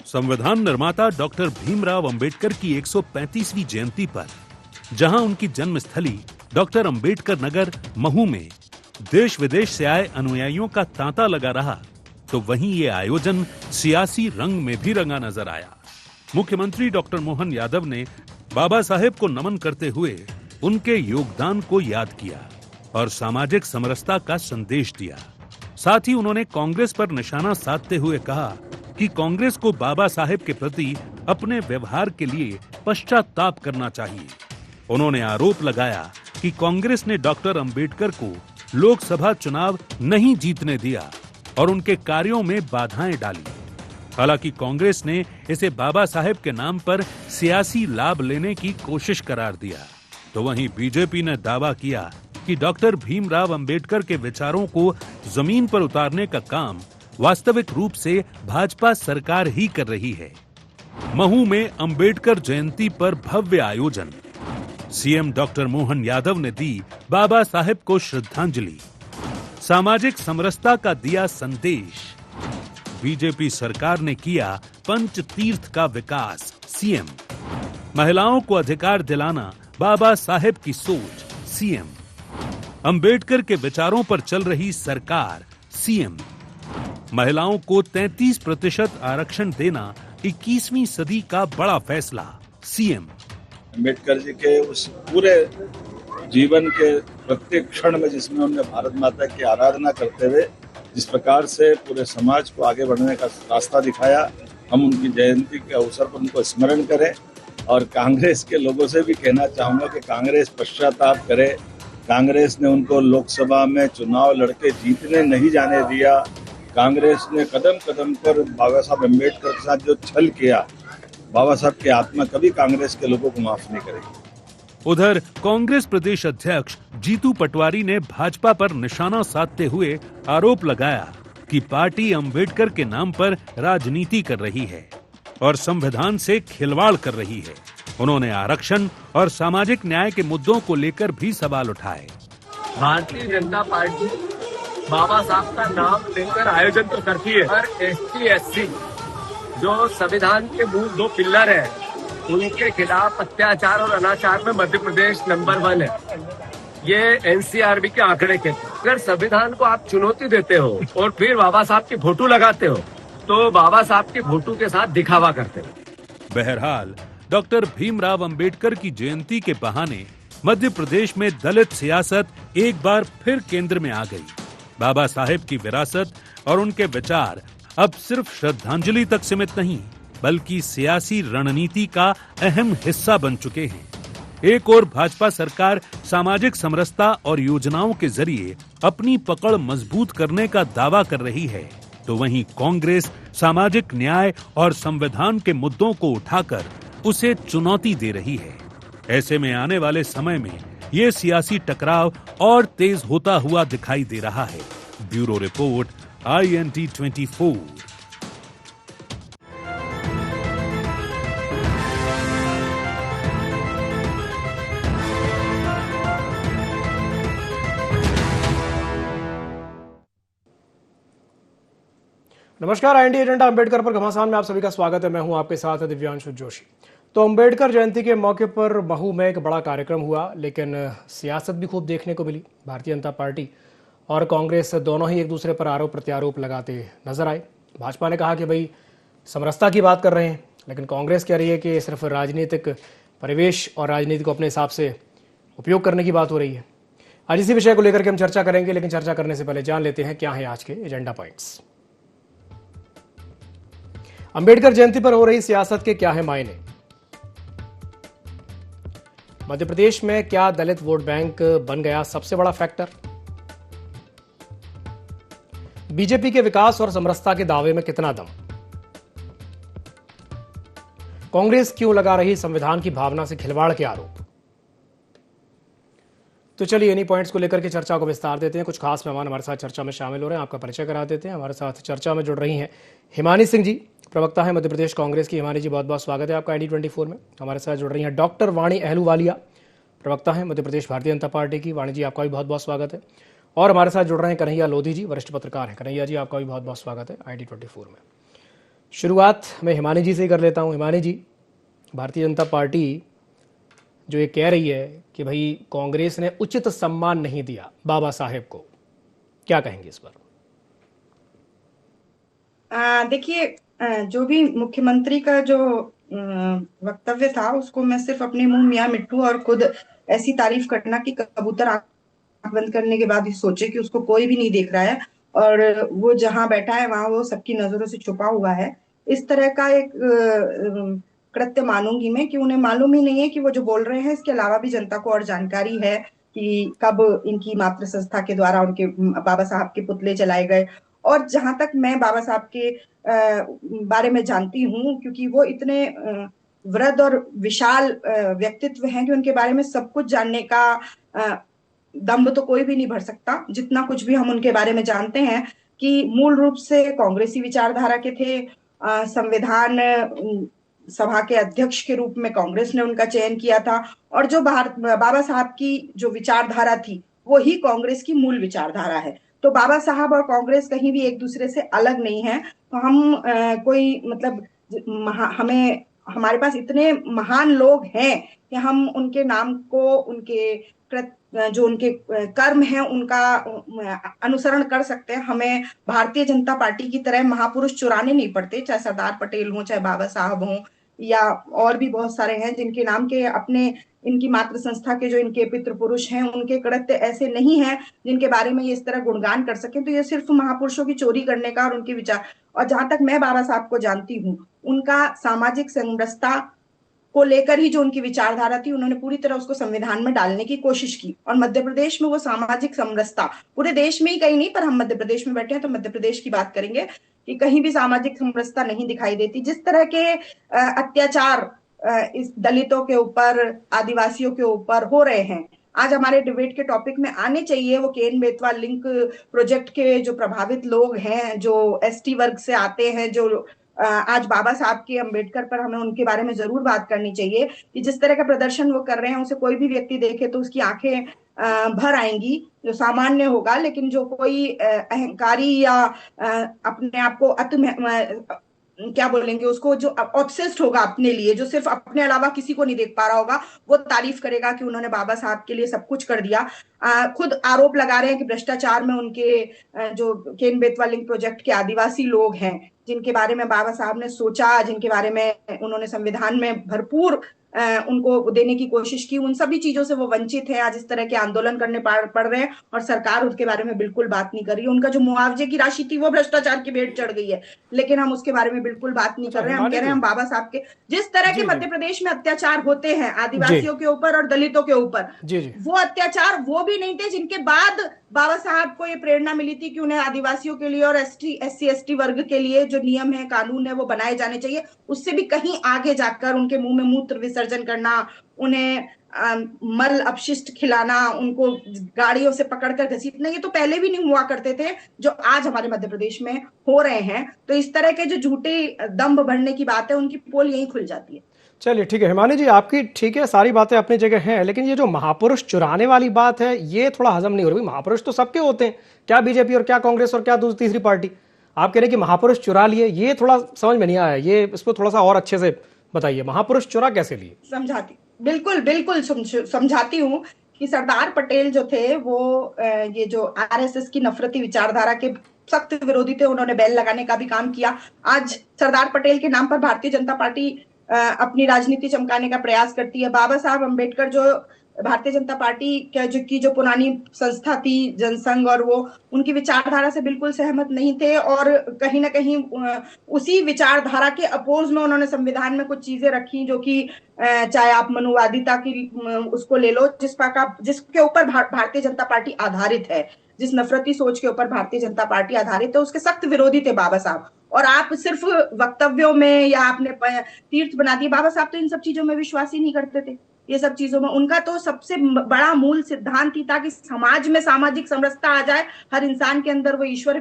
संविधान निर्माता डॉक्टर भीमराव अंबेडकर की 135वीं जयंती पर जहां उनकी जन्मस्थली डॉक्टर अंबेडकर नगर महू में देश विदेश से आए अनुयायियों का तांता लगा रहा, तो वहीं ये आयोजन सियासी रंग में भी रंगा नजर आया। मुख्यमंत्री डॉक्टर मोहन यादव ने बाबा साहेब को नमन करते हुए उनके योगदान को याद किया और सामाजिक समरसता का संदेश दिया। साथ ही उन्होंने कांग्रेस पर निशाना साधते हुए कहा कि कांग्रेस को बाबा साहेब के प्रति अपने व्यवहार के लिए पश्चाताप करना चाहिए। उन्होंने आरोप लगाया कि कांग्रेस ने डॉक्टर अंबेडकर को लोकसभा चुनाव नहीं जीतने दिया और उनके कार्यों में बाधाएं डाली। हालांकि कांग्रेस ने इसे बाबा साहेब के नाम पर सियासी लाभ लेने की कोशिश करार दिया, तो वहीं बीजेपी ने दावा किया कि डॉक्टर भीमराव अंबेडकर के विचारों को जमीन पर उतारने का काम वास्तविक रूप से भाजपा सरकार ही कर रही है। महू में अंबेडकर जयंती पर भव्य आयोजन। सीएम डॉक्टर मोहन यादव ने दी बाबा साहेब को श्रद्धांजलि। सामाजिक समरसता का दिया संदेश। बीजेपी सरकार ने किया पंच तीर्थ का विकास। सीएम। महिलाओं को अधिकार दिलाना बाबा साहेब की सोच। सीएम। अंबेडकर के विचारों पर चल रही सरकार। सीएम। महिलाओं को 33% आरक्षण देना 21वीं सदी का बड़ा फैसला। सीएम। अम्बेडकर जी के उस पूरे जीवन के प्रत्येक क्षण में जिसमें उन्होंने भारत माता की आराधना करते हुए जिस प्रकार से पूरे समाज को आगे बढ़ने का रास्ता दिखाया, हम उनकी जयंती के अवसर पर उनको स्मरण करें। और कांग्रेस के लोगों से भी कहना चाहूंगा कि कांग्रेस पश्चाताप करे। कांग्रेस ने उनको लोकसभा में चुनाव लड़के जीतने नहीं जाने दिया। कांग्रेस ने कदम कदम पर बाबा साहब अम्बेडकर के साथ जो छल किया, बाबा साहब की आत्मा कभी कांग्रेस के लोगों को माफ नहीं करेगी। उधर कांग्रेस प्रदेश अध्यक्ष जीतू पटवारी ने भाजपा पर निशाना साधते हुए आरोप लगाया कि पार्टी अंबेडकर के नाम पर राजनीति कर रही है और संविधान से खिलवाड़ कर रही है। उन्होंने आरक्षण और सामाजिक न्याय के मुद्दों को लेकर भी सवाल उठाए। भारतीय जनता पार्टी बाबा साहब का नाम लेकर आयोजन तो करती है, पर ST/SC जो संविधान के मूल 2 पिलर है, उनके खिलाफ अत्याचार और अनाचार में मध्य प्रदेश नंबर 1 है। ये NCRB के आंकड़े के। अगर संविधान को आप चुनौती देते हो और फिर बाबा साहब की फोटो लगाते हो, तो बाबा साहब की फोटो के साथ दिखावा करते हो। बहरहाल डॉक्टर भीमराव अंबेडकर की जयंती के बहाने मध्य प्रदेश में दलित सियासत एक बार फिर केंद्र में आ गई। बाबा साहेब की विरासत और उनके विचार अब सिर्फ श्रद्धांजलि तक सीमित नहीं, बल्कि सियासी रणनीति का अहम हिस्सा बन चुके हैं। एक ओर भाजपा सरकार सामाजिक समरसता और योजनाओं के जरिए अपनी पकड़ मजबूत करने का दावा कर रही है, तो वहीं कांग्रेस सामाजिक न्याय और संविधान के मुद्दों को उठाकर उसे चुनौती दे रही है। ऐसे में आने वाले समय में ये सियासी टकराव और तेज होता हुआ दिखाई दे रहा है। Bureau report, INT 24। नमस्कार, INT एजेंडा अंबेडकर पर घमासान में आप सभी का स्वागत है। मैं हूं आपके साथ दिव्यांशु जोशी। तो अंबेडकर जयंती के मौके पर महू में एक बड़ा कार्यक्रम हुआ, लेकिन सियासत भी खूब देखने को मिली। भारतीय जनता पार्टी और कांग्रेस दोनों ही एक दूसरे पर आरोप प्रत्यारोप लगाते नजर आए। भाजपा ने कहा कि भाई समरसता की बात कर रहे हैं, लेकिन कांग्रेस कह रही है कि सिर्फ राजनीतिक परिवेश और राजनीति को अपने हिसाब से उपयोग करने की बात हो रही है। आज इसी विषय को लेकर के हम चर्चा करेंगे, लेकिन चर्चा करने से पहले जान लेते हैं क्या है आज के एजेंडा पॉइंट्स। अंबेडकर जयंती पर हो रही सियासत के क्या है मायने? मध्य प्रदेश में क्या दलित वोट बैंक बन गया सबसे बड़ा फैक्टर? बीजेपी के विकास और समरसता के दावे में कितना दम? कांग्रेस क्यों लगा रही संविधान की भावना से खिलवाड़ के आरोप? तो चलिए इन्हीं पॉइंट्स को लेकर के चर्चा को विस्तार देते हैं। कुछ खास मेहमान हमारे साथ चर्चा में शामिल हो रहे हैं, आपका परिचय करा देते हैं। हमारे साथ चर्चा में जुड़ रही हैं हिमानी सिंह जी, प्रवक्ता है मध्य प्रदेश कांग्रेस की। हिमानी जी, बहुत बहुत स्वागत है आपका INT 24 में। हमारे साथ जुड़ रही हैं डॉक्टर वाणी अहलूवालिया, प्रवक्ता है मध्य प्रदेश भारतीय जनता पार्टी की। वाणी जी, आपका भी बहुत बहुत स्वागत है। और हमारे साथ जुड़ रहे हैं कन्हैया लोधी जी, वरिष्ठ पत्रकार हैं। कन्हैया जी, आपका भी बहुत बहुत स्वागत है INT 24 में। शुरुआत मैं हिमानी जी से ही कर लेता हूँ। हिमानी जी, भारतीय जनता पार्टी जो ये कह रही है कि भाई कांग्रेस ने उचित सम्मान नहीं दिया बाबा साहेब को, क्या कहेंगे इस पर? देखिए, जो भी मुख्यमंत्री का जो वक्तव्य था उसको मैं सिर्फ अपने मुंह मियां मिट्ठू और खुद ऐसी तारीफ करना कि कबूतर आंख बंद करने के बाद ही सोचे कि उसको कोई भी नहीं देख रहा है और वो जहां बैठा है वहां वो सबकी नजरों से छुपा हुआ है। इस तरह का एक कृत्य मानूंगी मैं कि उन्हें मालूम ही नहीं है कि वो जो बोल रहे हैं इसके अलावा भी जनता को और जानकारी है कि कब इनकी मातृ संस्था के द्वारा उनके बाबा साहब के पुतले जलाए गए। और जहां तक मैं बाबा साहब के बारे में जानती हूँ, क्योंकि वो इतने वृद्ध और विशाल व्यक्तित्व हैं कि उनके बारे में सब कुछ जानने का दम्भ तो कोई भी नहीं भर सकता। जितना कुछ भी हम उनके बारे में जानते हैं कि मूल रूप से कांग्रेसी विचारधारा के थे। संविधान सभा के अध्यक्ष के रूप में कांग्रेस ने उनका चयन किया था और जो बाबा साहब की जो विचारधारा थी वो ही कांग्रेस की मूल विचारधारा है। तो बाबा साहब और कांग्रेस कहीं भी एक दूसरे से अलग नहीं है। तो हम कोई मतलब हमें हमारे पास इतने महान लोग हैं कि हम उनके नाम को उनके जो उनके कर्म हैं उनका अनुसरण कर सकते हैं। हमें भारतीय जनता पार्टी की तरह महापुरुष चुराने नहीं पड़ते, चाहे सरदार पटेल हो, चाहे बाबा साहब हो, या और भी बहुत सारे हैं जिनके नाम के अपने इनकी मातृ संस्था के जो इनके पितृ पुरुष हैं उनके कृत्य ऐसे नहीं हैं जिनके बारे में ये इस तरह गुणगान कर सकें। तो ये सिर्फ महापुरुषों की चोरी करने का और उनके विचार। और जहां तक मैं बाबा साहब को जानती हूँ, उनका सामाजिक समरसता को लेकर ही जो उनकी विचारधारा थी उन्होंने पूरी तरह उसको संविधान में डालने की कोशिश की। और मध्य प्रदेश में वो सामाजिक समरसता, पूरे देश में ही कहीं नहीं, पर हम मध्य प्रदेश में बैठे हैं तो मध्य प्रदेश की बात करेंगे कि कहीं भी सामाजिक समरसता नहीं दिखाई देती। जिस तरह के अत्याचार इस दलितों के ऊपर, आदिवासियों के ऊपर हो रहे हैं, आज हमारे डिबेट के टॉपिक में आने चाहिए। वो केन बेतवा लिंक प्रोजेक्ट के जो प्रभावित लोग हैं, जो एसटी वर्ग से आते हैं, जो आज बाबा साहब के, अंबेडकर पर हमें उनके बारे में जरूर बात करनी चाहिए कि जिस तरह का प्रदर्शन वो कर रहे हैं उसे कोई भी व्यक्ति देखे तो उसकी आंखें भर आएंगी, जो सामान्य होगा। लेकिन जो कोई अहंकारी या अपने आप को क्या बोलेंगे उसको, जो ऑब्सेस्ड होगा अपने लिए, जो सिर्फ अपने अलावा किसी को नहीं देख पा रहा होगा, वो तारीफ करेगा कि उन्होंने बाबा साहब के लिए सब कुछ कर दिया। खुद आरोप लगा रहे हैं कि भ्रष्टाचार में उनके जो केन बेतवा लिंक प्रोजेक्ट के आदिवासी लोग हैं, जिनके बारे में बाबा साहब ने सोचा, जिनके बारे में उन्होंने संविधान में भरपूर उनको देने की कोशिश की, उन सभी चीजों से वो वंचित है। आज इस तरह के आंदोलन करने पड़ रहे हैं और सरकार उसके बारे में बिल्कुल बात नहीं कर रही। उनका जो मुआवजे की राशि थी वो भ्रष्टाचार की भेंट चढ़ गई है, लेकिन हम उसके बारे में बिल्कुल बात नहीं कर रहे हैं। हम कह रहे हैं हम बाबा साहब के जिस तरह के मध्य प्रदेश में अत्याचार होते हैं आदिवासियों के ऊपर और दलितों के ऊपर, वो अत्याचार वो भी नहीं थे जिनके बाद बाबा साहब को ये प्रेरणा मिली थी कि उन्हें आदिवासियों के लिए और एससी एसटी वर्ग के लिए जो नियम है, कानून है, वो बनाए जाने चाहिए। उससे भी कहीं आगे जाकर उनके मुंह में मूत्र विसर्जन करना, उन्हें मल अपशिष्ट खिलाना, उनको गाड़ियों से पकड़कर घसीटना, ये तो पहले भी नहीं हुआ करते थे जो आज हमारे मध्य प्रदेश में हो रहे हैं। तो इस तरह के जो झूठे दम्भ भरने की बात है उनकी पोल यहीं खुल जाती है। चलिए ठीक है हिमानी जी, आपकी ठीक है, सारी बातें अपनी जगह हैं, लेकिन ये जो महापुरुष चुराने वाली बात है ये थोड़ा हजम नहीं हो रही। महापुरुष तो सबके होते हैं, क्या बीजेपी और क्या कांग्रेस और क्या तीसरी पार्टी। आप कह रहे हैं कि महापुरुष चुरा लिए, ये थोड़ा समझ में नहीं आया। ये इसको थोड़ा सा और अच्छे से बताइए, महापुरुष चुरा कैसे लिए? समझाती, बिल्कुल बिल्कुल समझाती हूँ कि सरदार पटेल जो थे वो ये जो आरएसएस की नफरती विचारधारा के सख्त विरोधी थे। उन्होंने बैल लगाने का भी काम किया। आज सरदार पटेल के नाम पर भारतीय जनता पार्टी अपनी राजनीति चमकाने का प्रयास करती है। बाबा साहब अंबेडकर जो भारतीय जनता पार्टी की जो पुरानी संस्था थी जनसंघ, और वो उनकी विचारधारा से बिल्कुल सहमत नहीं थे और कहीं ना कहीं उसी विचारधारा के अपोज में उन्होंने संविधान में कुछ चीजें रखी जो कि चाहे आप मनुवादिता की उसको ले लो, जिसके ऊपर भारतीय जनता पार्टी आधारित है, जिस नफरती सोच के ऊपर भारतीय जनता पार्टी आधारित है, उसके सख्त विरोधी थे बाबा साहब। और आप सिर्फ वक्तव्यों में या आपने तीर्थ बना दिए, बाबा साहब तो इन सब चीजों में विश्वास ही नहीं करते थे। ये सब चीजों में उनका तो सबसे बड़ा मूल सिद्धांत ही था कि समाज में सामाजिक समरसता आ जाए, हर इंसान के अंदर वो ईश्वर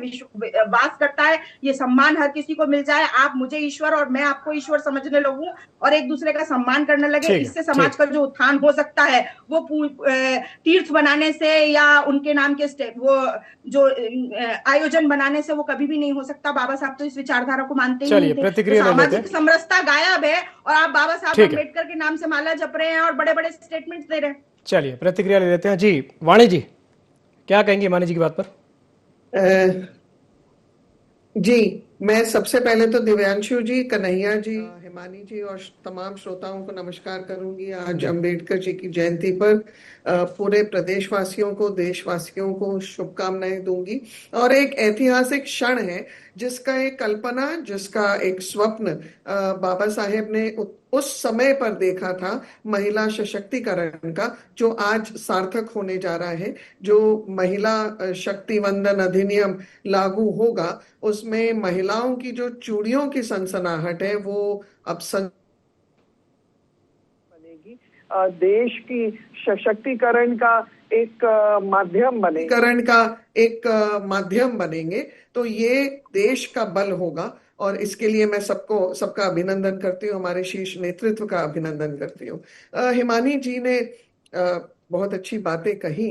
वास करता है, ये सम्मान हर किसी को मिल जाए, आप मुझे ईश्वर और मैं आपको ईश्वर समझने लगूं और एक दूसरे का सम्मान करने लगे, इससे समाज का जो उत्थान हो सकता है वो तीर्थ बनाने से या उनके नाम के वो जो आयोजन बनाने से वो कभी भी नहीं हो सकता। बाबा साहब तो इस विचारधारा को मानते ही नहीं थे। तो सामाजिक समरसता गायब है और आप बाबा साहब अम्बेडकर के नाम से माला जप रहे हैं और बड़े बड़े स्टेटमेंट्स दे रहे हैं। चलिए प्रतिक्रिया ले लेते हैं जी। वाणी जी क्या कहेंगे वाणी जी की बात पर? जी, मैं सबसे पहले तो दिव्यांशु जी, कन्हैया जी, हिमानी जी और तमाम श्रोताओं को नमस्कार करूंगी। आज अंबेडकर जी की जयंती पर पूरे प्रदेशवासियों को, देशवासियों को शुभकामनाएं दूंगी। और एक ऐतिहासिक क्षण है जिसका एक कल्पना, जिसका एक स्वप्न बाबा साहेब ने उस समय पर देखा था, महिला सशक्तिकरण का, जो आज सार्थक होने जा रहा है। जो महिला शक्ति वंदन अधिनियम लागू होगा उसमें महिलाओं की जो चूड़ियों की सनसनाहट है वो अब बनेगी, देश की सशक्तिकरण का एक माध्यम बनेंगे। तो ये देश का बल होगा और इसके लिए मैं सबका अभिनंदन करती हूँ, हमारे शीर्ष नेतृत्व का अभिनंदन करती हूँ। हिमानी जी ने बहुत अच्छी बातें कही।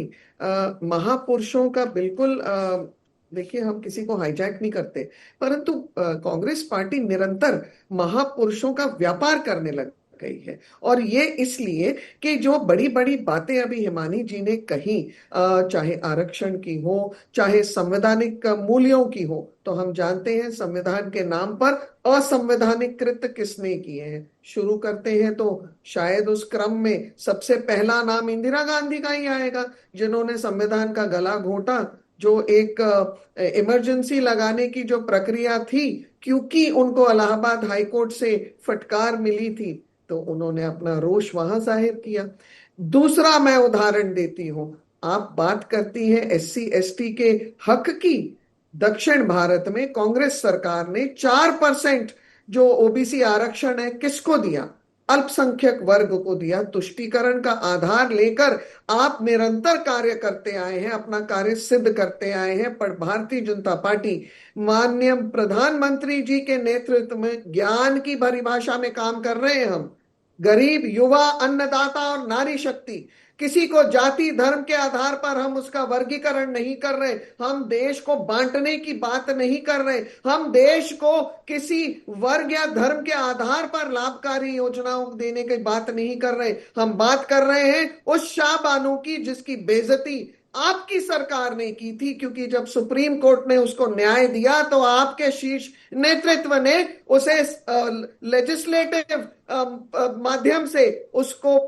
महापुरुषों का बिल्कुल देखिए, हम किसी को हाईजैक नहीं करते, परंतु कांग्रेस पार्टी निरंतर महापुरुषों का व्यापार करने लग गई है। और ये इसलिए कि जो बड़ी बड़ी बातें अभी हिमानी जी ने कही, चाहे आरक्षण की हो, चाहे संवैधानिक मूल्यों की हो, तो हम जानते हैं संविधान के नाम पर असंवैधानिक कृत्य किसने किए हैं। शुरू करते हैं तो शायद उस क्रम में सबसे पहला नाम इंदिरा गांधी का ही आएगा, जिन्होंने संविधान का गला घोंटा। जो एक इमरजेंसी लगाने की जो प्रक्रिया थी, क्योंकि उनको इलाहाबाद हाईकोर्ट से फटकार मिली थी, तो उन्होंने अपना रोष वहां जाहिर किया। दूसरा मैं उदाहरण देती हूं, आप बात करती हैं SC ST के हक की। दक्षिण भारत में कांग्रेस सरकार ने 4% जो OBC आरक्षण है किसको दिया? अल्पसंख्यक वर्ग को दिया। तुष्टीकरण का आधार लेकर आप निरंतर कार्य करते आए हैं, अपना कार्य सिद्ध करते आए हैं। पर भारतीय जनता पार्टी माननीय प्रधानमंत्री जी के नेतृत्व में ज्ञान की परिभाषा में काम कर रहे हैं। हम गरीब, युवा, अन्नदाता और नारी शक्ति, किसी को जाति धर्म के आधार पर हम उसका वर्गीकरण नहीं कर रहे। हम देश को बांटने की बात नहीं कर रहे। हम देश को किसी वर्ग या धर्म के आधार पर लाभकारी योजनाओं देने की बात नहीं कर रहे। हम बात कर रहे हैं उस शाह बानो की जिसकी बेइज्जती आपकी सरकार ने की थी, क्योंकि जब सुप्रीम कोर्ट ने उसको न्याय दिया तो आपके शीर्ष नेतृत्व ने उसे लेजिस्लेटिव माध्यम से उसको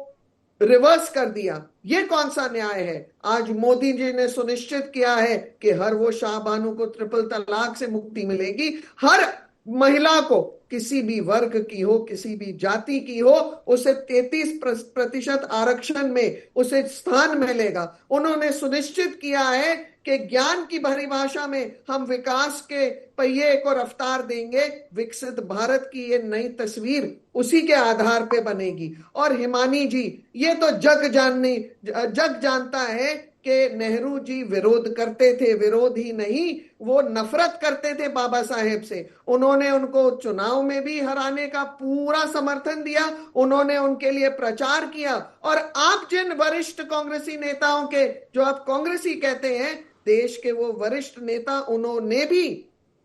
रिवर्स कर दिया। ये कौन सा न्याय है? आज मोदी जी ने सुनिश्चित किया है कि हर वो शाह बानो को ट्रिपल तलाक से मुक्ति मिलेगी। हर महिला को, किसी भी वर्ग की हो, किसी भी जाति की हो, उसे 33% आरक्षण में उसे स्थान मिलेगा। उन्होंने सुनिश्चित किया है कि ज्ञान की परिभाषा में हम विकास के पहिए को रफ्तार देंगे। विकसित भारत की ये नई तस्वीर उसी के आधार पे बनेगी। और हिमानी जी, ये तो जग जानता है कि नेहरू जी विरोध करते थे, विरोध ही नहीं, वो नफरत करते थे बाबा साहेब से। उन्होंने उनको चुनाव में भी हराने का पूरा समर्थन दिया, उन्होंने उनके लिए प्रचार किया। और आप जिन वरिष्ठ कांग्रेसी नेताओं के, जो आप कांग्रेसी कहते हैं, देश के वो वरिष्ठ नेता, उन्होंने भी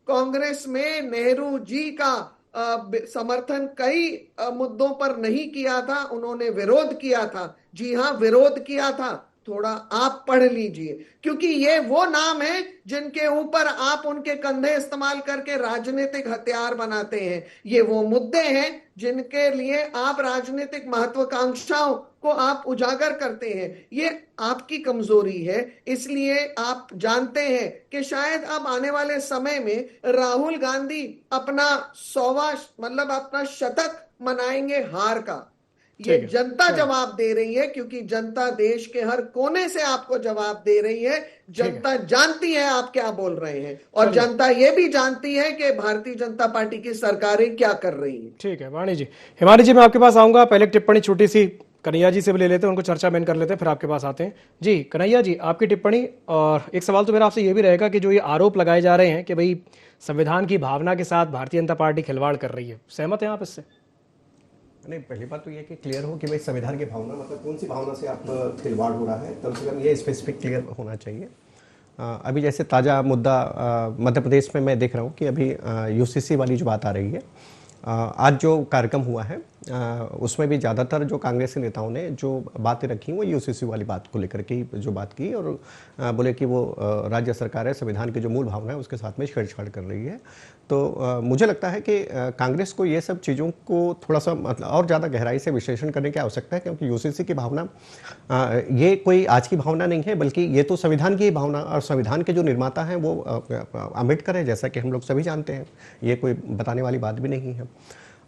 कांग्रेस में नेहरू जी का समर्थन कई मुद्दों पर नहीं किया था, उन्होंने विरोध किया था। जी हाँ, विरोध किया था। थोड़ा आप पढ़ लीजिए, क्योंकि ये वो नाम है जिनके ऊपर आप उनके कंधे इस्तेमाल करके राजनीतिक हथियार बनाते हैं। ये वो मुद्दे हैं जिनके लिए आप राजनीतिक महत्वाकांक्षाओं को आप उजागर करते हैं। ये आपकी कमजोरी है। इसलिए आप जानते हैं कि शायद अब आने वाले समय में राहुल गांधी अपना 100वां मतलब अपना शतक मनाएंगे हार का। ये जनता जवाब दे रही है, क्योंकि जनता देश के हर कोने से आपको जवाब दे रही है। जनता जानती है आप क्या बोल रहे हैं, और जनता ये भी जानती है कि भारतीय जनता पार्टी की सरकारें क्या कर रही हैं। ठीक है वाणी जी। हिमानी जी, मैं आपके पास आऊंगा। पहले टिप्पणी छोटी सी कन्हैया जी से भी ले लेते हैं, उनको चर्चा में कर लेते हैं, फिर आपके पास आते हैं। जी कन्हैया जी, आपकी टिप्पणी। और एक सवाल तो मेरा आपसे ये भी रहेगा कि जो ये आरोप लगाए जा रहे हैं कि भाई संविधान की भावना के साथ भारतीय जनता पार्टी खिलवाड़ कर रही है, सहमत हैं आप इससे? नहीं, पहली बात तो ये कि क्लियर हो कि भाई संविधान की भावना मतलब कौन सी भावना से आप खिलवाड़ हो रहा है, कम से कम ये स्पेसिफिक क्लियर होना चाहिए। अभी जैसे ताज़ा मुद्दा मध्य प्रदेश में मैं देख रहा हूँ कि अभी यूसीसी वाली जो बात आ रही है, आज जो कार्यक्रम हुआ है उसमें भी ज़्यादातर जो कांग्रेस के नेताओं ने जो बातें रखी वो यूसीसी वाली बात को लेकर के जो बात की, और बोले कि वो राज्य सरकार है, संविधान की जो मूल भावना है उसके साथ में छेड़छाड़ कर रही है। तो मुझे लगता है कि कांग्रेस को ये सब चीज़ों को थोड़ा सा मतलब और ज़्यादा गहराई से विश्लेषण करने की आवश्यकता है, क्योंकि यूसीसी की भावना ये कोई आज की भावना नहीं है, बल्कि ये तो संविधान की भावना, और संविधान के जो निर्माता हैं वो अम्बेडकर है, जैसा कि हम लोग सभी जानते हैं, ये कोई बताने वाली बात भी नहीं है।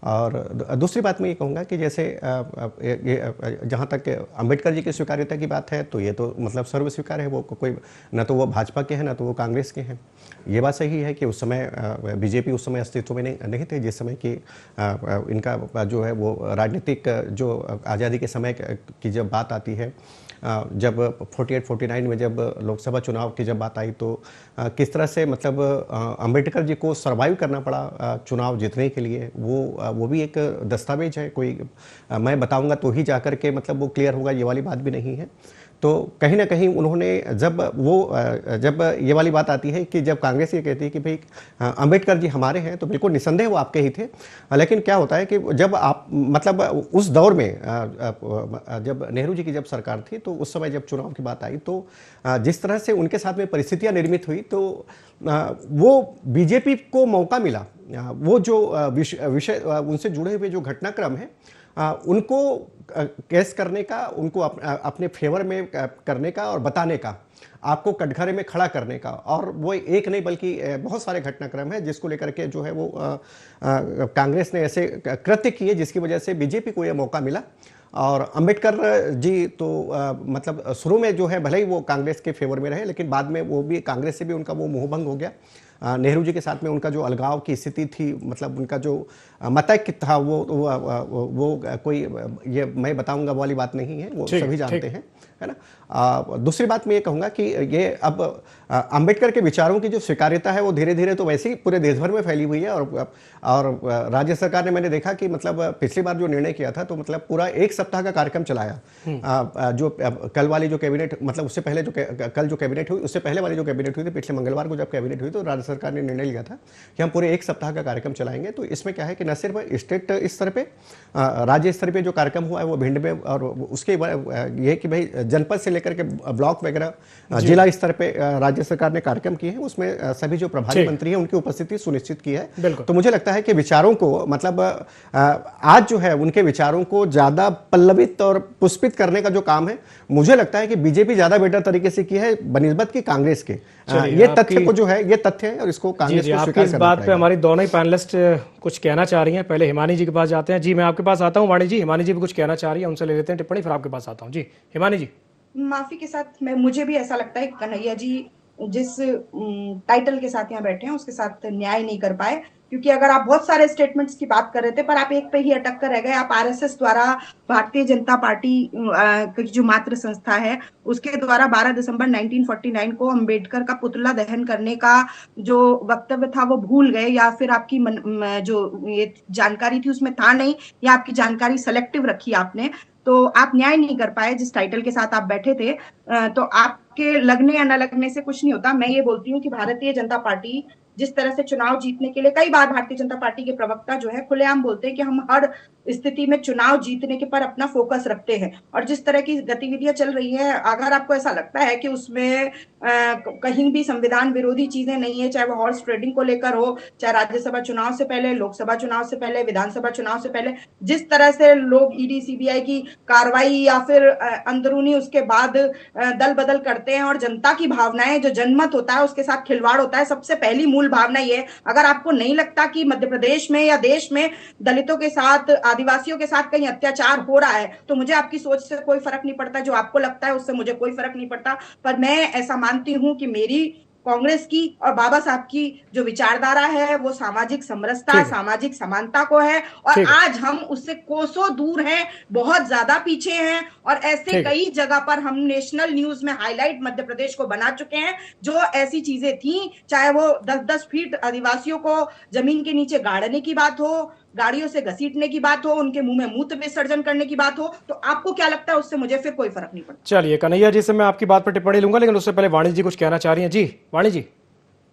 और दूसरी बात मैं ये कहूँगा कि जैसे जहाँ तक अंबेडकर जी की स्वीकार्यता की बात है, तो ये तो मतलब सर्व स्वीकार है, वो कोई न तो वो भाजपा के हैं न तो वो कांग्रेस के हैं। ये बात सही है कि उस समय बीजेपी उस समय अस्तित्व में नहीं थे, जिस समय कि इनका जो है वो राजनीतिक जो आज़ादी के समय की जब बात आती है, जब 48-49 में जब लोकसभा चुनाव की जब बात आई, तो किस तरह से मतलब अंबेडकर जी को सर्वाइव करना पड़ा चुनाव जीतने के लिए, वो भी एक दस्तावेज है, कोई मैं बताऊंगा तो ही जाकर के मतलब वो क्लियर होगा, ये वाली बात भी नहीं है। तो कहीं ना कहीं उन्होंने जब ये वाली बात आती है कि जब कांग्रेस ये कहती है कि भाई अंबेडकर जी हमारे हैं, तो बिल्कुल निसंदेह वो आपके ही थे। लेकिन क्या होता है कि जब आप मतलब उस दौर में जब नेहरू जी की जब सरकार थी, तो उस समय जब चुनाव की बात आई, तो जिस तरह से उनके साथ में परिस्थितियां निर्मित हुई, तो वो बीजेपी को मौका मिला, वो जो विषय उनसे जुड़े हुए जो घटनाक्रम है उनको केस करने का, उनको अपने फेवर में करने का और बताने का, आपको कटघरे में खड़ा करने का। और वो एक नहीं बल्कि बहुत सारे घटनाक्रम है जिसको लेकर के जो है वो कांग्रेस ने ऐसे कृत्य किए जिसकी वजह से बीजेपी को ये मौका मिला। और अंबेडकर जी तो मतलब शुरू में जो है भले ही वो कांग्रेस के फेवर में रहे, लेकिन बाद में वो भी कांग्रेस से भी उनका वो मोहभंग हो गया। नेहरू जी के साथ में उनका जो अलगाव की स्थिति थी, मतलब उनका जो मतैक्य था, वो कोई ये मैं बताऊंगा वाली बात नहीं है, वो सभी जानते हैं, है ना। दूसरी बात मैं ये कहूँगा कि ये अब अंबेडकर के विचारों की जो स्वीकार्यता है वो धीरे धीरे तो वैसे ही पूरे देश भर में फैली हुई है। और राज्य सरकार ने, मैंने देखा कि मतलब पिछली बार जो निर्णय किया था, तो मतलब पूरा एक सप्ताह का कार्यक्रम चलाया। जो कल वाली जो कैबिनेट, मतलब उससे पहले जो कल जो कैबिनेट हुई, उससे पहले वाली जो कैबिनेट हुई थी, पिछले मंगलवार को जब कैबिनेट हुई, तो राज्य सरकार ने निर्णय लिया था कि हम पूरे एक सप्ताह का कार्यक्रम चलाएंगे। तो इसमें क्या है कि न सिर्फ स्टेट स्तर पे, राज्य स्तर पे जो कार्यक्रम हुआ है वो भिंड में, और उसके ये कि भाई जनपद से लेकर के ब्लॉक वगैरह जिला स्तर पे राज्य सरकार ने कार्यक्रम किए हैं, उसमें सभी जो प्रभारी मंत्री हैं उनकी उपस्थिति सुनिश्चित की है। तो मुझे लगता है कि विचारों को मतलब आज जो है उनके विचारों को ज्यादा पल्लवित और पुष्पित करने का जो काम है, मुझे लगता है कि बीजेपी ज्यादा बेटर तरीके से की है बनिस्बत की कांग्रेस के। ये तथ्य को जो है, ये तथ्य है और इसको कांग्रेस को स्वीकार करना बात पे हमारी दोनों ही पैनलिस्ट कुछ कहना चाह रही हैं। पहले हिमानी जी के पास जाते हैं। जी मैं आपके पास आता हूं, वाणी जी, हिमानी जी भी कुछ कहना चाह रही है, उनसे ले लेते हैं टिप्पणी, फिर आपके पास आता हूं। जी हिमानी जी। माफी के साथ मुझे भी ऐसा लगता है कन्हैया जी जिस टाइटल के साथ यहाँ बैठे हैं उसके साथ न्याय नहीं कर पाए, क्योंकि अगर आप बहुत सारे स्टेटमेंट्स की बात कर रहे थे पर आप एक पे ही अटक कर रह गए। आप आरएसएस द्वारा, भारतीय जनता पार्टी की जो मातृ संस्था है, उसके द्वारा 12 दिसंबर 1949 को अंबेडकर का पुतला दहन करने का जो वक्तव्य था वो भूल गए, या फिर आपकी जो ये जानकारी थी उसमें था नहीं, या आपकी जानकारी सेलेक्टिव रखी आपने, तो आप न्याय नहीं कर पाए जिस टाइटल के साथ आप बैठे थे। तो आपके लगने या न लगने से कुछ नहीं होता। मैं ये बोलती हूँ कि भारतीय जनता पार्टी जिस तरह से चुनाव जीतने के लिए, कई बार भारतीय जनता पार्टी के प्रवक्ता जो है खुलेआम बोलते हैं कि हम हर स्थिति में चुनाव जीतने के पर अपना फोकस रखते हैं, और जिस तरह की गतिविधियां चल रही है, अगर आपको ऐसा लगता है कि उसमें कहीं भी संविधान विरोधी चीजें नहीं है, चाहे वो हॉर्स ट्रेडिंग को लेकर हो, चाहे राज्यसभा चुनाव से पहले, लोकसभा चुनाव से पहले, विधानसभा चुनाव से पहले जिस तरह से लोग ईडी सीबीआई की कार्रवाई या फिर अंदरूनी उसके बाद दल बदल करते हैं, और जनता की भावनाएं जो जनमत होता है उसके साथ खिलवाड़ होता है, सबसे पहली मूल भावना ये। अगर आपको नहीं लगता कि मध्य प्रदेश में या देश में दलितों के साथ, आदिवासियों के साथ कहीं अत्याचार हो रहा है, तो मुझे आपकी सोच से कोई फर्क नहीं पड़ता। जो आपको लगता है उससे मुझे कोई फर्क नहीं पड़ता, पर मैं ऐसा मानती हूं कि मेरी कांग्रेस की और बाबा साहब की जो विचारधारा है वो सामाजिक समरसता, सामाजिक समानता को है, और आज हम उससे कोसों दूर हैं, बहुत ज्यादा पीछे हैं। और ऐसे कई जगह पर हम नेशनल न्यूज में हाईलाइट मध्य प्रदेश को बना चुके हैं, जो ऐसी चीजें थी, चाहे वो 10-10 फीट आदिवासियों को जमीन के नीचे गाड़ने की बात हो, गाड़ियों से घसीटने की बात हो, उनके मुंह में मूत्र विसर्जन करने की बात हो, तो आपको क्या लगता है उससे मुझे फिर कोई फर्क नहीं पड़ता। चलिए कन्हैया जी से मैं आपकी बात पर टिप्पणी लूंगा, लेकिन उससे पहले वाणी जी कुछ कहना चाह रही हैं। जी वाणी जी।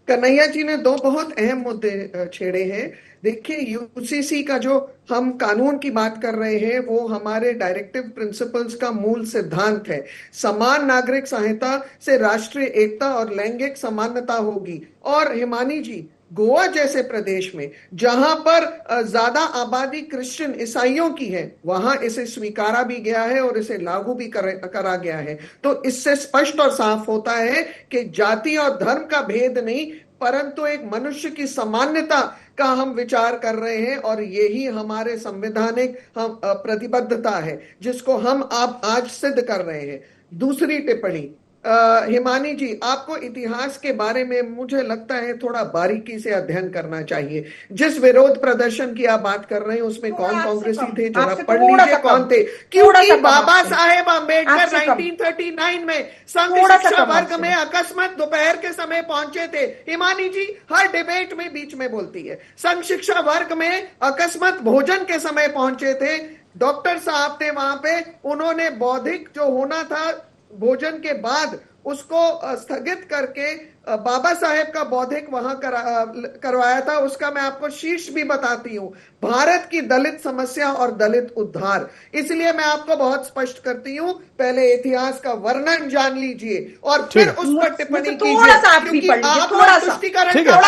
कन्हैया जी ने दो बहुत अहम मुद्दे छेड़े हैं। देखिए, यूसीसी का जो हम कानून की बात कर रहे हैं वो हमारे डायरेक्टिव प्रिंसिपल्स का मूल सिद्धांत है। समान नागरिक संहिता से राष्ट्रीय एकता और लैंगिक समानता होगी। और हिमानी जी, गोवा जैसे प्रदेश में जहां पर ज्यादा आबादी क्रिश्चियन ईसाइयों की है, वहां इसे स्वीकारा भी गया है और इसे लागू भी करा गया है। तो इससे स्पष्ट और साफ होता है कि जाति और धर्म का भेद नहीं, परंतु एक मनुष्य की सामान्यता का हम विचार कर रहे हैं, और यही हमारे संवैधानिक हम प्रतिबद्धता है जिसको हम आप आज सिद्ध कर रहे हैं। दूसरी टिप्पणी, हिमानी जी, आपको इतिहास के बारे में मुझे लगता है थोड़ा बारीकी से अध्ययन करना चाहिए। जिस विरोध प्रदर्शन की आप बात कर रहे हैं उसमें कौन कांग्रेसी थे, जरा पढ़ लीजिए कौन थे। क्योंकि बाबा साहेब आम्बेडकर 1939 में संघ शिक्षा वर्ग में अकस्मात दोपहर के समय पहुंचे थे। हिमानी जी हर डिबेट में बीच में बोलती है। संघ शिक्षा वर्ग में अकस्मात भोजन के समय पहुंचे थे। डॉक्टर साहब थे वहां पे, उन्होंने बौद्धिक जो होना था भोजन के बाद उसको स्थगित करके बाबा साहेब का बौद्धिक वहां करवाया था। उसका मैं आपको शीर्ष भी बताती हूं, भारत की दलित समस्या और दलित उद्धार। इसलिए मैं आपको बहुत स्पष्ट करती हूं, पहले इतिहास का वर्णन जान लीजिए और फिर उस पर टिप्पणी कीजिए। थोड़ा सा आप भी पढ़ लीजिए, थोड़ा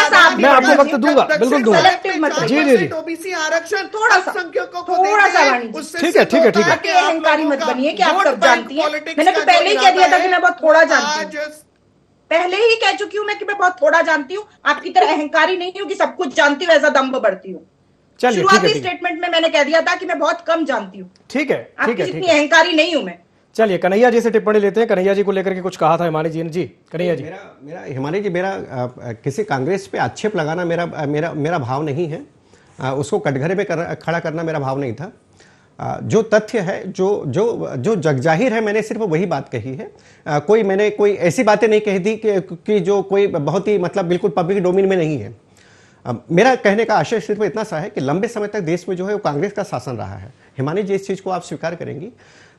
सा मैं आपको वक्त दूंगा, बिल्कुल दूंगा। जी ओबीसी आरक्षण थोड़ा सा संख्यकों को थोड़ा सा ठीक है, ठीक है, ठीक है। अहंकारी मत बनिए कि आप सब जानती हैं। मैंने तो पहले ही कह दिया था कि मैं बहुत थोड़ा जानती हूँ, पहले ही कह चुकी हूँ मैं कि मैं बहुत थोड़ा जानती हूँ। आपकी तरह अहंकारी नहीं हूँ कि सब कुछ जानती हूँ, ऐसा दम्भ बढ़ती हूँ। शुरुआती स्टेटमेंट में मैंने कह दिया था कि मैं बहुत कम जानती हूँ। ठीक है, आपकी जितनी अहंकारी नहीं हूँ मैं। चलिए कन्हैया जी से टिप्पणी लेते हैं। कन्हैया जी को लेकर के कुछ कहा था हिमानी जी ने। जी कन्हैया जी। मेरा हिमानी जी, मेरा किसी कांग्रेस पे आक्षेप लगाना मेरा भाव नहीं है। उसको कटघरे पे खड़ा करना मेरा भाव नहीं था। जो तथ्य है, जो जगजाहिर है, मैंने सिर्फ वही बात कही है। मैंने कोई ऐसी बातें नहीं कही थी कि जो कोई बहुत ही मतलब बिल्कुल पब्लिक डोमेन में नहीं है। मेरा कहने का आशय सिर्फ इतना सा है कि लंबे समय तक देश में जो है वो कांग्रेस का शासन रहा है। हिमानी जी, इस चीज को आप स्वीकार करेंगी,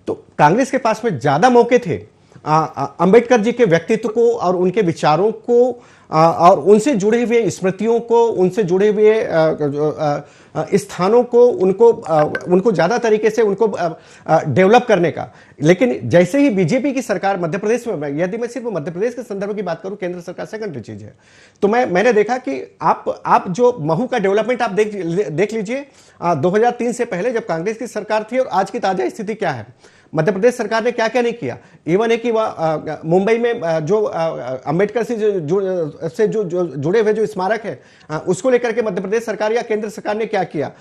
तो कांग्रेस के पास में ज्यादा मौके थे अंबेडकर जी के व्यक्तित्व को और उनके विचारों को और उनसे जुड़े हुए स्मृतियों को, उनसे जुड़े हुए स्थानों को, उनको ज्यादा तरीके से उनको डेवलप करने का। लेकिन जैसे ही बीजेपी की सरकार मध्य प्रदेश में, यदि मैं सिर्फ मध्य प्रदेश के संदर्भ की बात करूं, केंद्र सरकार सेकेंडरी चीज है, तो मैंने देखा कि आप जो महू का डेवलपमेंट आप देख लीजिए 2003 से पहले जब कांग्रेस की सरकार थी और आज की ताजा स्थिति क्या है। मध्य प्रदेश सरकार ने क्या क्या नहीं किया। इवन है कि वह मुंबई में जो अंबेडकर से जो जुड़े हुए जो स्मारक है उसको लेकर के मध्य प्रदेश सरकार या केंद्र सरकार ने क्या किया।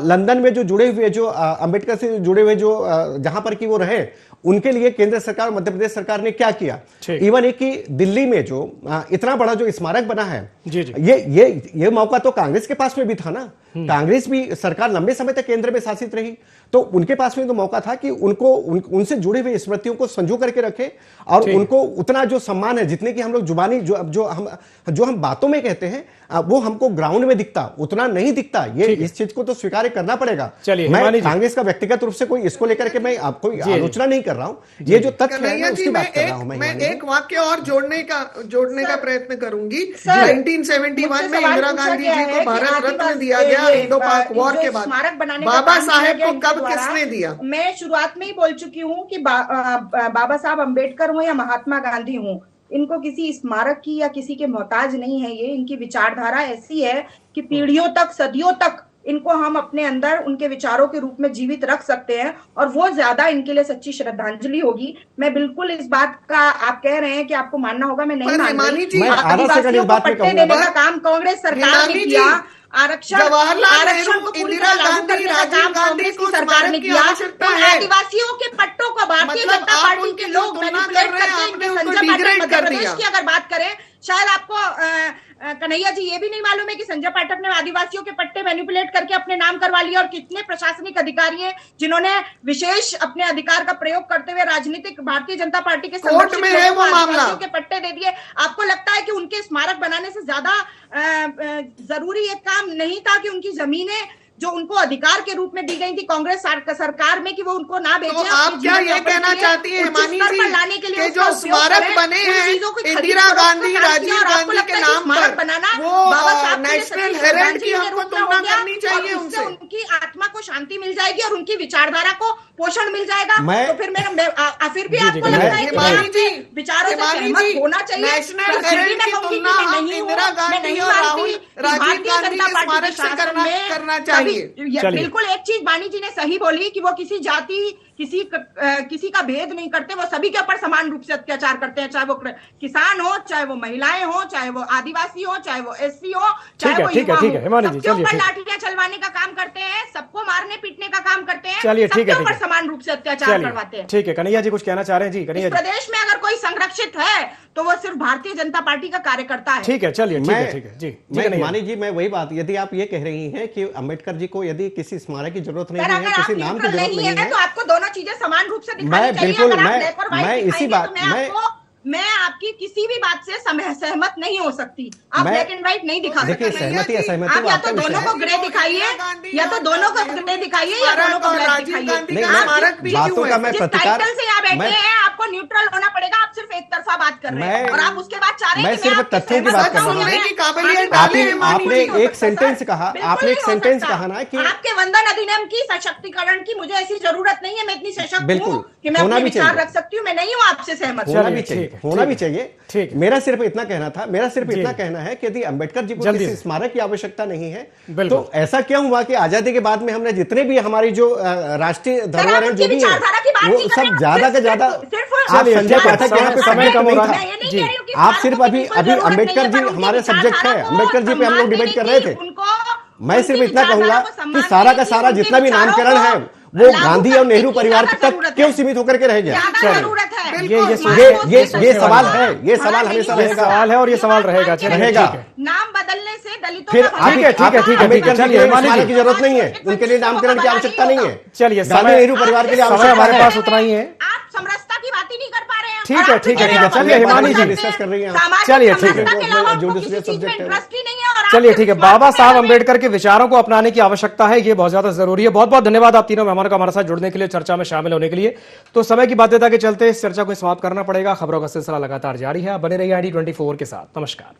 लंदन में जो जुड़े हुए जो अंबेडकर से जुड़े हुए जो जहां पर कि वो रहे, उनके लिए केंद्र सरकार मध्य प्रदेश सरकार ने क्या किया। इवन है कि दिल्ली में जो इतना बड़ा जो स्मारक बना है, ये मौका तो कांग्रेस के पास में भी था ना। कांग्रेस भी सरकार लंबे समय तक केंद्र में शासित रही, तो उनके पास में तो मौका था कि उनसे जुड़ी हुई स्मृतियों को संजो करके रखे और उनको उतना जो सम्मान है, जितने की हम लोग जुबानी जो हम बातों में कहते हैं, वो हमको ग्राउंड में दिखता, उतना नहीं दिखता। ये इस चीज को तो स्वीकार करना पड़ेगा। मैं कांग्रेस का व्यक्तिगत रूप से कोई इसको लेकर के मैं आपको आलोचना नहीं कर रहा हूं। ये जो तथ्य है उसकी बात कर रहा हूं। मैं एक वाक्य और जोड़ने का प्रयत्न करूंगी। 1971 में इंदिरा गांधी जी को भारत रत्न दिया गया इंडो पाक वॉर के बाद। बाबा साहेब को कब किसने दिया? मैं शुरुआत में ही बोल चुकी हूँ कि बाबा साहब अम्बेडकर हो या महात्मा गांधी हो, इनको किसी स्मारक की या किसी के मोहताज नहीं है। ये इनकी विचारधारा ऐसी है कि पीढ़ियों तक, सदियों तक इनको हम अपने अंदर उनके विचारोों के रूप में जीवित रख सकते हैं, और वो ज्यादा इनके लिए सच्ची श्रद्धांजलि होगी। मैं बिल्कुल इस बात का, आप कह रहे हैं कि आपको मानना होगा, मैं नहीं मान रही। आदिवासियों को पट्टे देने का काम कांग्रेस सरकार ने किया, आरक्षण को पूरी तरह लागू करने का काम कांग्रेस की सरकार ने किया। आदिवासियों के पट्टों को भारतीय जनता पार्टी के लोग मैनिपुलेट करके इनके संजय मध्य प्रदेश की अगर बात करें, शायद आपको कन्हैया जी ये भी नहीं मालूम है कि संजय पाठक ने आदिवासियों के पट्टे मैनिपुलेट करके अपने नाम करवा लिए, और कितने प्रशासनिक अधिकारी हैं जिन्होंने विशेष अपने अधिकार का प्रयोग करते हुए राजनीतिक भारतीय जनता पार्टी के कोर्ट में है वो मामला, के पट्टे दे दिए। आपको लगता है कि उनके स्मारक बनाने से ज्यादा जरूरी एक काम नहीं था कि उनकी जमीनें जो उनको अधिकार के रूप में दी गई थी कांग्रेस सरकार में, कि वो उनको ना बेचें? तो आप क्या ये कहना चाहती हैं हिमानी जी लाने के लिए कि जो स्मारक बने हैं इंदिरा गांधी, राजीव गांधी के नाम पर, वो नेशनल हेरिटेज की हमको तुलना करनी चाहिए उनसे? उनकी आत्मा को शांति मिल जाएगी और उनकी विचारधारा को पोषण मिल जाएगा। तो फिर फिर भी आपको लगता है कि विचारों से सहमत होना चाहिए? नेशनल हेरिटेज की तुलना हम इंदिरा गांधी और राजीव गांधी के स्मारक से करना चाहिए। बिल्कुल एक चीज वाणी जी ने सही बोली कि वो किसी जाति किसी का भेद नहीं करते, वो सभी के ऊपर समान रूप से अत्याचार करते हैं, चाहे वो किसान हो, चाहे वो महिलाएं हो, चाहे वो आदिवासी हो, चाहे वो एससी हो, चाहे वो युवा हो, सबके ऊपर लाठियां चलवाने का काम करते हैं, सबको मारने पीटने का काम करते हैं, सबके ऊपर समान रूप से अत्याचार करवाते हैं। ठीक है, कन्हैया जी कुछ कहना चाह रहे हैं? जी कन्हैया जी। प्रदेश में अगर कोई संरक्षित है तो वो सिर्फ भारतीय जनता पार्टी का कार्यकर्ता है। ठीक है, चलिए ठीक है जी। मानी जी, मैं वही बात, यदि आप ये कह रही हैं कि अंबेडकर जी को यदि किसी स्मारक की जरूरत नहीं है, किसी नाम की जरूरत नहीं है, तो आपको दोनों चीजें समान रूप से दिखानी चाहिए। मैं इसी बात मैं आपकी किसी भी बात से सहमत नहीं हो सकती। आप ब्लैक एंड व्हाइट नहीं दिखा सकते। सहमति आप या तो दोनों को ग्रे दिखाइए, या तो दोनों को ग्रे दिखाइए, या दोनों को ब्लैक दिखाइए। बातों का मैं प्रतिकार से आप बैठे हैं, आपको न्यूट्रल होना पड़ेगा। आप सिर्फ एक तरफा बात कर रहे हैं और आप उसके बाद चाह रहे हैं मैं सिर्फ तथ्यों की बात कर रहा हूँ। आपने एक सेंटेंस कहा, आपने एक सेंटेंस कहा ना कि आपके वंदन अधिनियम की सशक्तिकरण की मुझे ऐसी जरूरत नहीं है। मैं इतनी सशक्त हूँ कि मैं होना अपने भी विचार चाहिए। रख सकती हूँ। मैं नहीं हूँ आपसे सहमत। होना भी चाहिए। ठीक, मेरा सिर्फ इतना कहना था, मेरा सिर्फ इतना कहना है कि यदि अंबेडकर जी को किसी स्मारक की आवश्यकता नहीं है तो ऐसा क्यों हुआ कि आजादी के बाद में हमने जितने भी हमारी जो राष्ट्रीय धरोहर है जो भी है वो सब ज्यादा का ज्यादा, आप संजय पाठक यहाँ पे समय कम हो रहा है, आप सिर्फ अभी अंबेडकर जी हमारे सब्जेक्ट है, अंबेडकर जी पे हम लोग डिबेट कर रहे थे। मैं सिर्फ इतना कहूंगा कि सारा का सारा जितना भी नामकरण है वो गांधी और नेहरू परिवार तक क्यों सीमित होकर के रह गया? ये सवाल है, ये सवाल हमेशा रहेगा, सवाल है और ये सवाल रहेगा। नाम बदलने से दलितों फिर अंबेडकर जी की जरूरत नहीं है, उनके लिए नामकरण की आवश्यकता नहीं है। चलिए, गांधी नेहरू परिवार के लिए हमारे पास उतना ही है। आप समरसता की बात ही नहीं कर पा रहे हैं। ठीक है, चलिए हिमानी जी डिस्कस कर रही हैं। चलिए ठीक है, चलिए ठीक है। बाबा साहब अम्बेडकर के विचारों को अपनाने की आवश्यकता है, ये बहुत ज्यादा जरूरी है। बहुत बहुत धन्यवाद आप तीनों मेहमानों का हमारे साथ जुड़ने के लिए, चर्चा में शामिल होने के लिए। तो समय की बाध्यता के चलते इस चर्चा को समाप्त करना पड़ेगा। खबरों का सिलसिला लगातार जारी है। बने रहिए ID24 के साथ। नमस्कार।